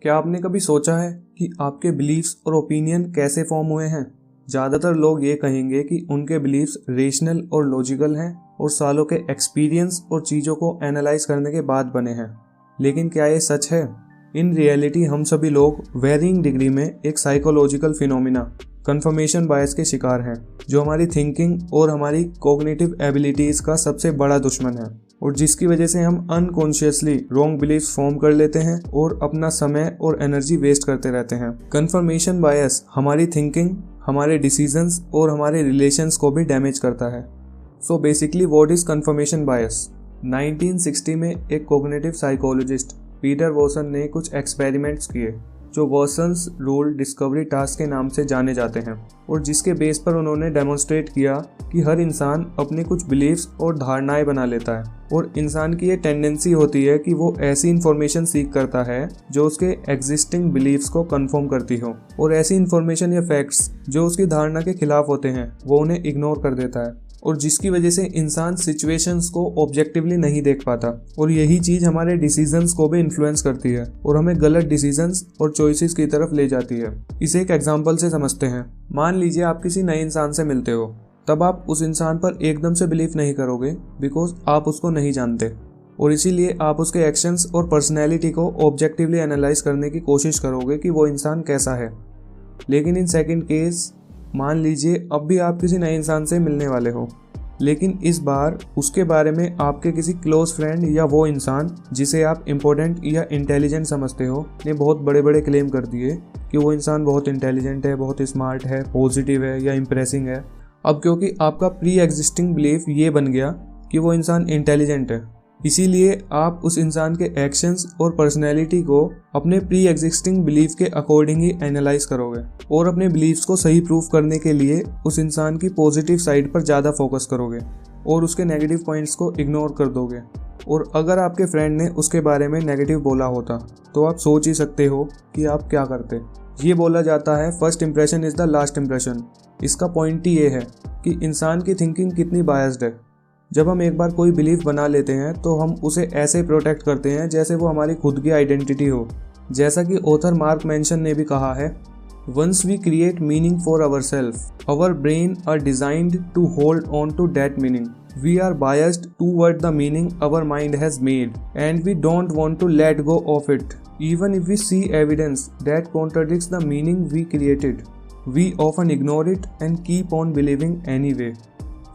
क्या आपने कभी सोचा है कि आपके बिलीव्स और ओपिनियन कैसे फॉर्म हुए हैं? ज़्यादातर लोग ये कहेंगे कि उनके बिलीव्स रेशनल और लॉजिकल हैं और सालों के एक्सपीरियंस और चीज़ों को एनालाइज करने के बाद बने हैं। लेकिन क्या ये सच है? इन रियलिटी हम सभी लोग वेरिंग डिग्री में एक साइकोलॉजिकल फिनोमिना कंफर्मेशन बायस के शिकार हैं, जो हमारी थिंकिंग और हमारी कॉग्निटिव एबिलिटीज़ का सबसे बड़ा दुश्मन है और जिसकी वजह से हम अनकॉन्शियसली रॉन्ग बिलीफ्स फॉर्म कर लेते हैं और अपना समय और एनर्जी वेस्ट करते रहते हैं। कंफर्मेशन बायस हमारी थिंकिंग, हमारे डिसीजंस और हमारे रिलेशंस को भी डैमेज करता है। So basically what is confirmation bias? 1960 में एक कॉग्निटिव साइकोलॉजिस्ट पीटर वॉटसन ने कुछ एक्सपेरिमेंट्स किए जो वॉटसन्स रूल डिस्कवरी टास्क के नाम से जाने जाते हैं और जिसके बेस पर उन्होंने डेमोन्स्ट्रेट किया कि हर इंसान अपनी कुछ बिलीफ्स और धारणाएं बना लेता है और इंसान की ये टेंडेंसी होती है कि वो ऐसी इन्फॉर्मेशन सीख करता है जो उसके एग्जिस्टिंग बिलीफ्स को कंफर्म करती हो और ऐसी इन्फॉर्मेशन या फैक्ट्स जो उसकी धारणा के खिलाफ होते हैं वो उन्हें इग्नोर कर देता है और जिसकी वजह से इंसान सिचुएशंस को ऑब्जेक्टिवली नहीं देख पाता और यही चीज़ हमारे डिसीजंस को भी इन्फ्लुएंस करती है और हमें गलत डिसीजंस और चॉइसेस की तरफ ले जाती है। इसे एक एग्जांपल से समझते हैं। मान लीजिए आप किसी नए इंसान से मिलते हो, तब आप उस इंसान पर एकदम से बिलीव नहीं करोगे बिकॉज आप उसको नहीं जानते और इसीलिए आप उसके एक्शंस और पर्सनैलिटी को ऑब्जेक्टिवली एनालाइज करने की कोशिश करोगे कि वो इंसान कैसा है। लेकिन इन सेकेंड केस, मान लीजिए अब भी आप किसी नए इंसान से मिलने वाले हो, लेकिन इस बार उसके बारे में आपके किसी क्लोज फ्रेंड या वो इंसान जिसे आप इम्पोर्टेंट या इंटेलिजेंट समझते हो ने बहुत बड़े बड़े क्लेम कर दिए कि वो इंसान बहुत इंटेलिजेंट है, बहुत स्मार्ट है, पॉजिटिव है या इम्प्रेसिंग है। अब क्योंकि आपका प्री एग्जिस्टिंग बिलीफ ये बन गया कि वो इंसान इंटेलिजेंट है, इसीलिए आप उस इंसान के एक्शंस और पर्सनैलिटी को अपने प्री एग्जिस्टिंग बिलीफ के अकॉर्डिंग ही एनालाइज करोगे और अपने बिलीफ्स को सही प्रूफ करने के लिए उस इंसान की पॉजिटिव साइड पर ज़्यादा फोकस करोगे और उसके नेगेटिव पॉइंट्स को इग्नोर कर दोगे। और अगर आपके फ्रेंड ने उसके बारे में नेगेटिव बोला होता तो आप सोच ही सकते हो कि आप क्या करते। ये बोला जाता है first impression is the last impression. इसका पॉइंट ही ये है कि इंसान की थिंकिंग कितनी बायस्ड है। जब हम एक बार कोई बिलीफ बना लेते हैं तो हम उसे ऐसे प्रोटेक्ट करते हैं जैसे वो हमारी खुद की आइडेंटिटी हो। जैसा कि ऑथर मार्क मैंशन ने भी कहा है, once we create meaning for our self, our brain are designed to hold on to that meaning. We are biased toward the meaning our mind has made and we don't want to let go of it even if we see evidence that contradicts the meaning we created. We often ignore it and keep on believing anyway.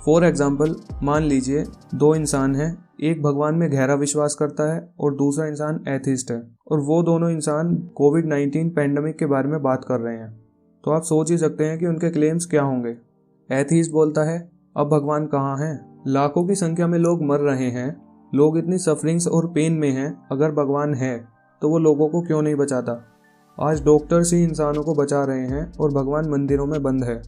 For example, मान लीजिए दो इंसान हैं, एक भगवान में गहरा विश्वास करता है और दूसरा इंसान एथिस्ट है और वो दोनों इंसान कोविड-19 पैंडेमिक के बारे में बात कर रहे हैं। तो आप सोच ही सकते हैं कि उनके क्लेम्स क्या होंगे। एथिस्ट बोलता है, अब भगवान कहाँ हैं? लाखों की संख्या में लोग मर रहे हैं, लोग इतनी सफरिंग्स और पेन में हैं, अगर भगवान है तो वो लोगों को क्यों नहीं बचाता? आज डॉक्टर्स ही इंसानों को बचा रहे हैं और भगवान मंदिरों में बंद है।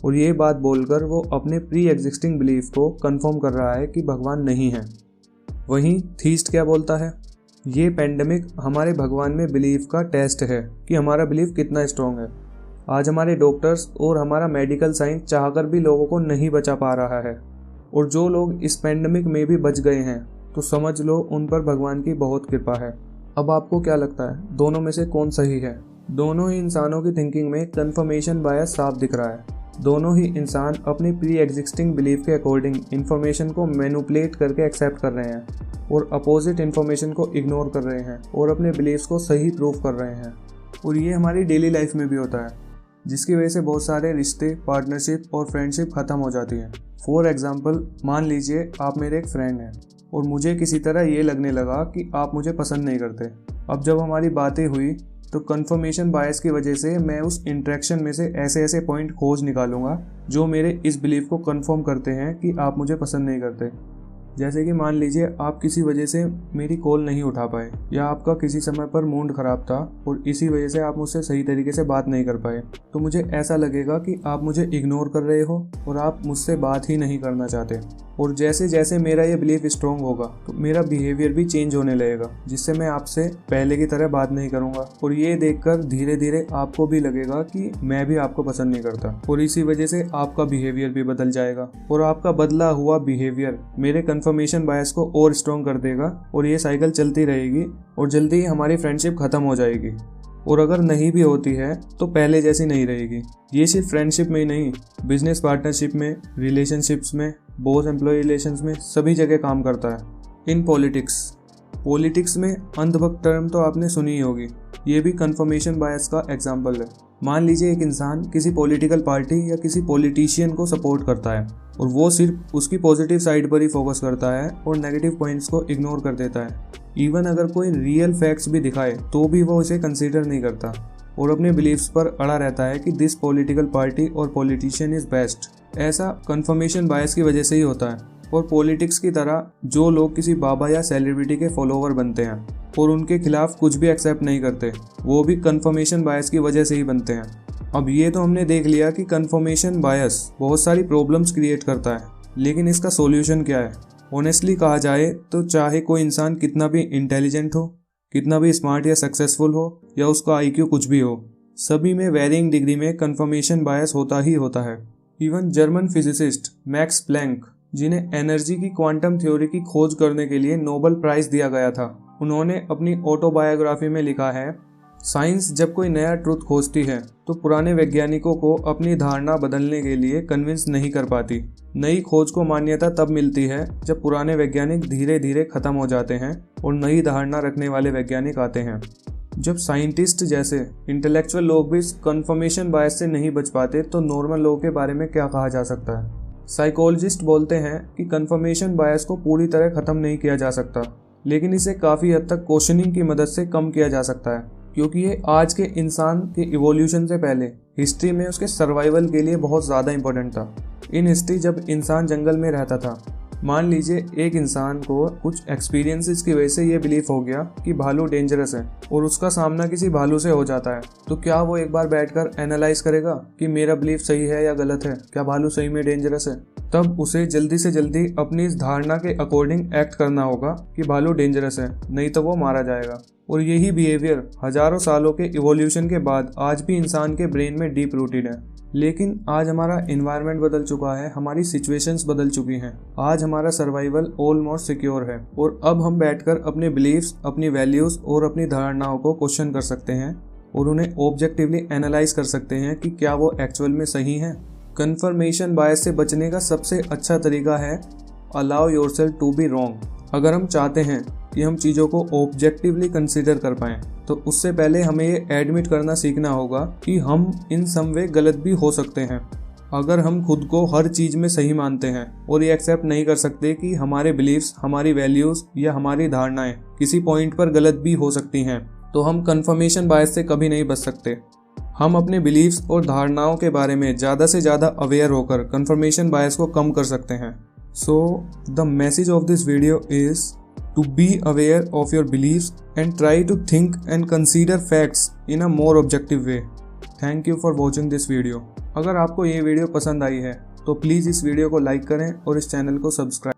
और ये बात बोलकर वो अपने प्री एग्जिस्टिंग बिलीफ को कंफर्म कर रहा है कि भगवान नहीं है। वहीं थीस्ट क्या बोलता है? ये पैंडेमिक हमारे भगवान में बिलीफ का टेस्ट है कि हमारा बिलीफ कितना स्ट्रॉन्ग है। आज हमारे डॉक्टर्स और हमारा मेडिकल साइंस चाहकर भी लोगों को नहीं बचा पा रहा है और जो लोग इस पैंडेमिक में भी बच गए हैं तो समझ लो उन पर भगवान की बहुत कृपा है। अब आपको क्या लगता है, दोनों में से कौन सही है? दोनों ही इंसानों की थिंकिंग में कंफर्मेशन बायस साफ दिख रहा है। दोनों ही इंसान अपनी प्री एग्जिस्टिंग बिलीफ के अकॉर्डिंग इन्फॉर्मेशन को मैनिपुलेट करके एक्सेप्ट कर रहे हैं और अपोजिट इन्फॉर्मेशन को इग्नोर कर रहे हैं और अपने बिलीफ्स को सही प्रूफ कर रहे हैं। और ये हमारी डेली लाइफ में भी होता है, जिसकी वजह से बहुत सारे रिश्ते, पार्टनरशिप और फ्रेंडशिप ख़त्म हो जाती हैं। फॉर एग्जाम्पल, मान लीजिए आप मेरे एक फ्रेंड हैं और मुझे किसी तरह ये लगने लगा कि आप मुझे पसंद नहीं करते। अब जब हमारी बातें हुई तो कंफर्मेशन बायस की वजह से मैं उस इंटरेक्शन में से ऐसे ऐसे पॉइंट खोज निकालूंगा जो मेरे इस बिलीफ को कंफर्म करते हैं कि आप मुझे पसंद नहीं करते। जैसे कि मान लीजिए आप किसी वजह से मेरी कॉल नहीं उठा पाए या आपका किसी समय पर मूड खराब था और इसी वजह से आप मुझसे सही तरीके से बात नहीं कर पाए, तो मुझे ऐसा लगेगा कि आप मुझे इग्नोर कर रहे हो और आप मुझसे बात ही नहीं करना चाहते। और जैसे जैसे मेरा ये बिलीफ स्ट्रॉन्ग होगा तो मेरा बिहेवियर भी चेंज होने लगेगा, जिससे मैं आपसे पहले की तरह बात नहीं करूंगा और ये देखकर धीरे धीरे आपको भी लगेगा कि मैं भी आपको पसंद नहीं करता और इसी वजह से आपका बिहेवियर भी बदल जाएगा और आपका बदला हुआ बिहेवियर मेरे कंफर्मेशन बायस को और स्ट्रॉन्ग कर देगा और ये साइकिल चलती रहेगी और जल्दी ही हमारी फ्रेंडशिप खत्म हो जाएगी। और अगर नहीं भी होती है तो पहले जैसी नहीं रहेगी। ये सिर्फ फ्रेंडशिप में ही नहीं, बिजनेस पार्टनरशिप में, रिलेशनशिप्स में, बॉस एम्प्लॉय रिलेशंस में, सभी जगह काम करता है। इन पॉलिटिक्स में अंधभक्त टर्म तो आपने सुनी ही होगी, ये भी कंफर्मेशन बायस का एग्जाम्पल है। मान लीजिए एक इंसान किसी पॉलिटिकल पार्टी या किसी पॉलिटिशियन को सपोर्ट करता है और वो सिर्फ उसकी पॉजिटिव साइड पर ही फोकस करता है और नेगेटिव पॉइंट्स को इग्नोर कर देता है। इवन अगर कोई रियल फैक्ट्स भी दिखाए तो भी वो उसे कंसीडर नहीं करता और अपने बिलीफ्स पर अड़ा रहता है कि दिस पॉलिटिकल पार्टी और पॉलिटिशियन इज बेस्ट। ऐसा कंफर्मेशन बायस की वजह से ही होता है। और पॉलिटिक्स की तरह जो लोग किसी बाबा या सेलिब्रिटी के फॉलोवर बनते हैं और उनके खिलाफ कुछ भी एक्सेप्ट नहीं करते, वो भी कंफर्मेशन बायस की वजह से ही बनते हैं। अब ये तो हमने देख लिया कि कंफर्मेशन बायस बहुत सारी प्रॉब्लम्स क्रिएट करता है, लेकिन इसका सॉल्यूशन क्या है? ऑनेस्टली कहा जाए तो चाहे कोई इंसान कितना भी इंटेलिजेंट हो, कितना भी स्मार्ट या सक्सेसफुल हो, या उसका IQ कुछ भी हो, सभी में वेरिंग डिग्री में कंफर्मेशन बायस होता ही होता है। Even German physicist Max Planck, जिन्हें एनर्जी की क्वांटम थ्योरी की खोज करने के लिए नोबेल प्राइज दिया गया था, उन्होंने अपनी ऑटोबायोग्राफी में लिखा है, साइंस जब कोई नया ट्रूथ खोजती है तो पुराने वैज्ञानिकों को अपनी धारणा बदलने के लिए कन्विंस नहीं कर पाती। नई खोज को मान्यता तब मिलती है जब पुराने वैज्ञानिक धीरे धीरे खत्म हो जाते हैं और नई धारणा रखने वाले वैज्ञानिक आते हैं। जब साइंटिस्ट जैसे इंटेलेक्चुअल लोग भी कंफर्मेशन बायस से नहीं बच पाते तो नॉर्मल लोगों के बारे में क्या कहा जा सकता है? साइकोलॉजिस्ट बोलते हैं कि कंफर्मेशन बायस को पूरी तरह खत्म नहीं किया जा सकता, लेकिन इसे काफ़ी हद तक क्वेश्चनिंग की मदद से कम किया जा सकता है, क्योंकि ये आज के इंसान के इवोल्यूशन से पहले हिस्ट्री में उसके सर्वाइवल के लिए बहुत ज़्यादा इंपॉर्टेंट था। इन हिस्ट्री जब इंसान जंगल में रहता था, मान लीजिए एक इंसान को कुछ एक्सपीरियंसेस की वजह से ये बिलीफ हो गया कि भालू डेंजरस है और उसका सामना किसी भालू से हो जाता है, तो क्या वो एक बार बैठकर एनालाइज करेगा कि मेरा बिलीफ सही है या गलत है, क्या भालू सही में डेंजरस है? तब उसे जल्दी से जल्दी अपनी इस धारणा के अकॉर्डिंग एक्ट करना होगा कि भालू डेंजरस है, नहीं तो वो मारा जाएगा। और यही बिहेवियर हजारों सालों के इवोल्यूशन के बाद आज भी इंसान के ब्रेन में डीप रूटेड है। लेकिन आज हमारा एनवायरनमेंट बदल चुका है, हमारी सिचुएशंस बदल चुकी हैं। आज हमारा सर्वाइवल ऑलमोस्ट सिक्योर है और अब हम बैठकर अपने बिलीफ्स, अपनी वैल्यूज और अपनी धारणाओं को क्वेश्चन कर सकते हैं और उन्हें ऑब्जेक्टिवली एनालाइज कर सकते हैं कि क्या वो एक्चुअल में सही है। कंफर्मेशन बायस से बचने का सबसे अच्छा तरीका है allow yourself to be wrong. अगर हम चाहते हैं कि हम चीज़ों को ऑब्जेक्टिवली कंसीडर कर पाएं तो उससे पहले हमें ये एडमिट करना सीखना होगा कि हम इन सम वे गलत भी हो सकते हैं। अगर हम खुद को हर चीज़ में सही मानते हैं और ये एक्सेप्ट नहीं कर सकते कि हमारे बिलीव्स, हमारी वैल्यूज़ या हमारी धारणाएं किसी पॉइंट पर गलत भी हो सकती हैं, तो हम कंफर्मेशन बायस से कभी नहीं बच सकते। हम अपने बिलीव्स और धारणाओं के बारे में ज़्यादा से ज़्यादा अवेयर होकर कंफर्मेशन बायस को कम कर सकते हैं। So the message of this video is to be aware of your beliefs and try to think and consider facts in a more objective way. Thank you for watching this video. अगर आपको ये video पसंद आई है तो please इस video को like करें और इस चैनल को सब्सक्राइब